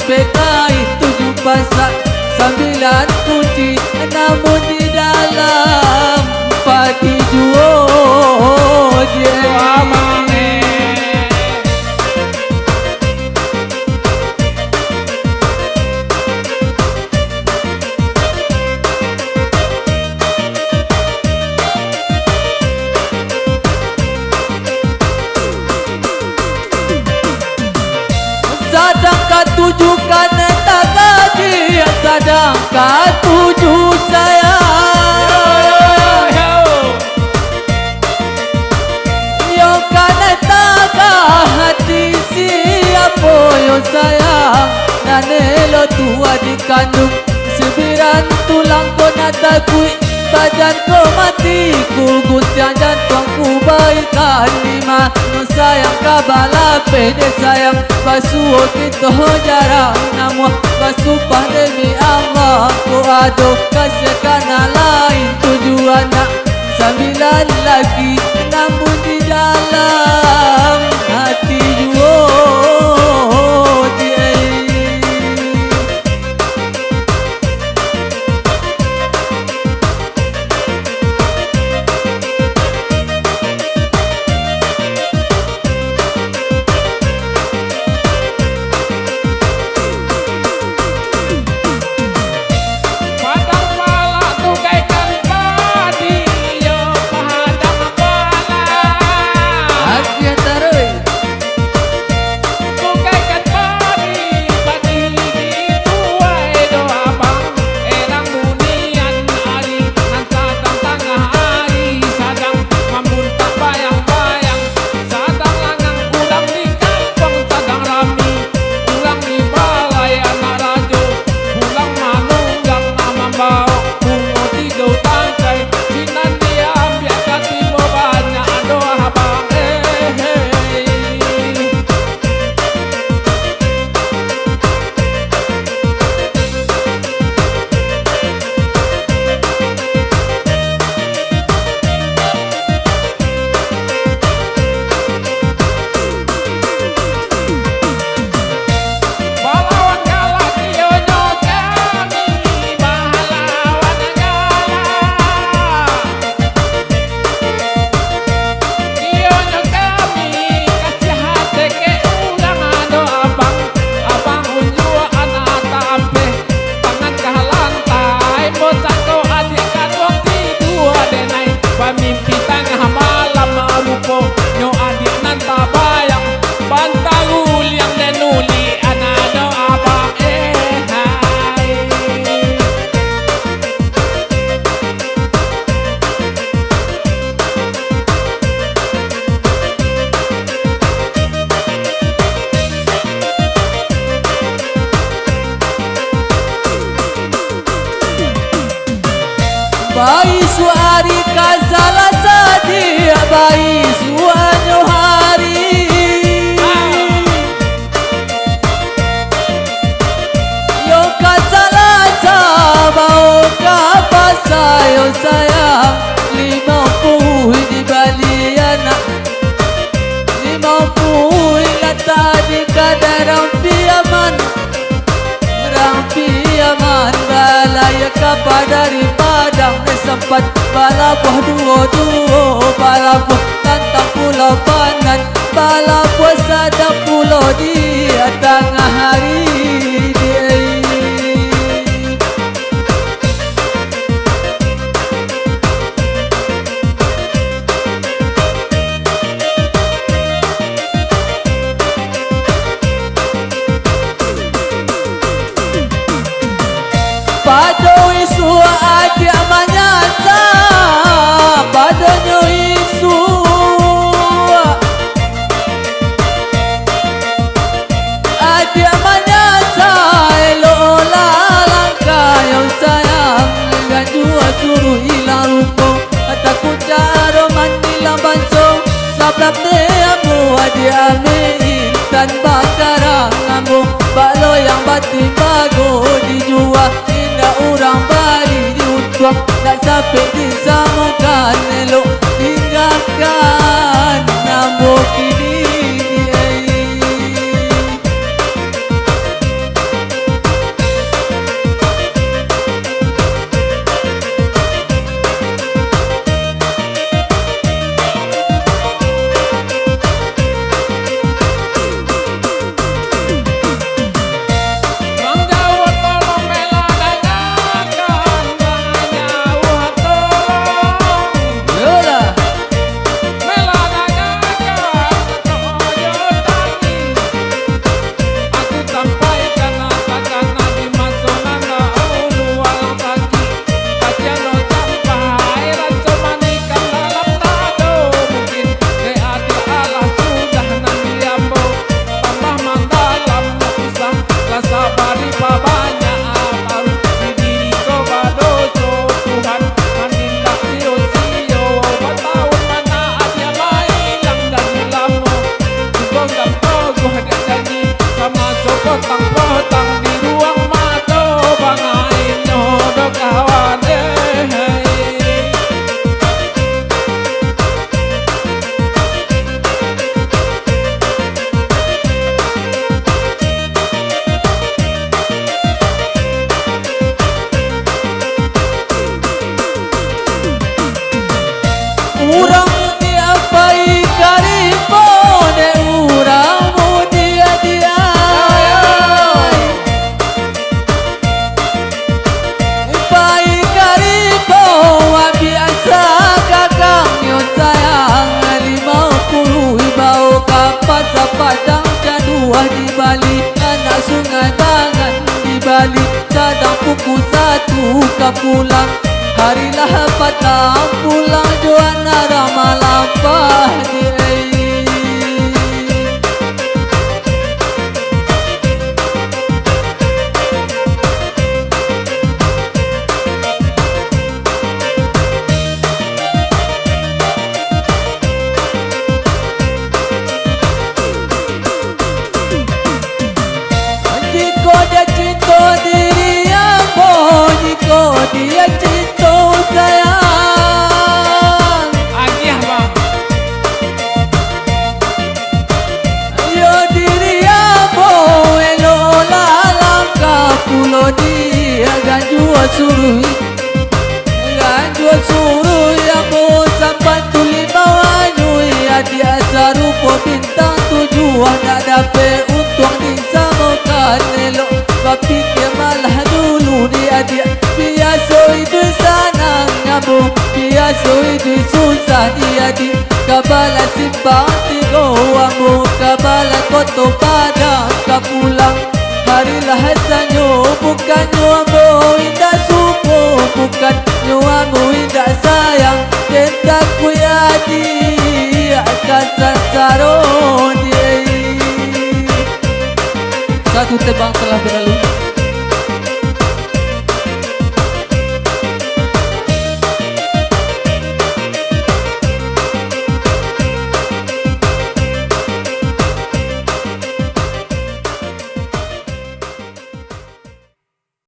PKI 7 pasal 9 kunci, namun di dalam padi juo je. Sedangkan 7 kan tak gaji, sedangkan 7 saya yo kan tak hati siapa yo saya nanelo tua dikandung 9 tulang ko natakui badan ko mati ku guntiang jantungku baikan 5 no sayang kabala pede sayang basuh kita jarang namun basuh demi Allah ku ado kasih karena lain tujuan nak 9 lagi namun di dalam hati juo dia. Bayi suari kasala sadia bayi suanyo hari yo kasala sabau kapasayo sayang 50 di baliana 50 lata di kadarang piaman rampiaman balaya kapadari padang sempat bala buah duo bala buah tantang pulau panan bala buah sadap pulau di tengah hari dia. Pado isu adia manyata padonyo isu adia manyata elo lalangkayo sayang ganjua suruh hilang rupo takut caro mandilang banso sablap neamu adia intan bakarang ambo balo yang batin bago dijual orang bari diutuang tak sampai disamukan elok tinggalkan nambok ini balik, sedang pukul 1 kau pulang. Harilah patang pulang, Joanna ramalah pahdi. Dia cinta sayang, Agiah bang. yo diri abo elola langkah pulo dia ganjua suruh abo sampai tuli bawah ya dia sarupo bintang tujuan ada pe untung di samokan elo tapi dia malah dulu dia biasa itu sanang ngabo biasa itu susah dia di kabala simpang tigo ambo kabala koto pada kapulang. Harilah sanyo bukan nyuambo indah suko bukan nyuambo indah sayang tentak kuyadi akan sasaron dia. Satu tebang telah berlalu.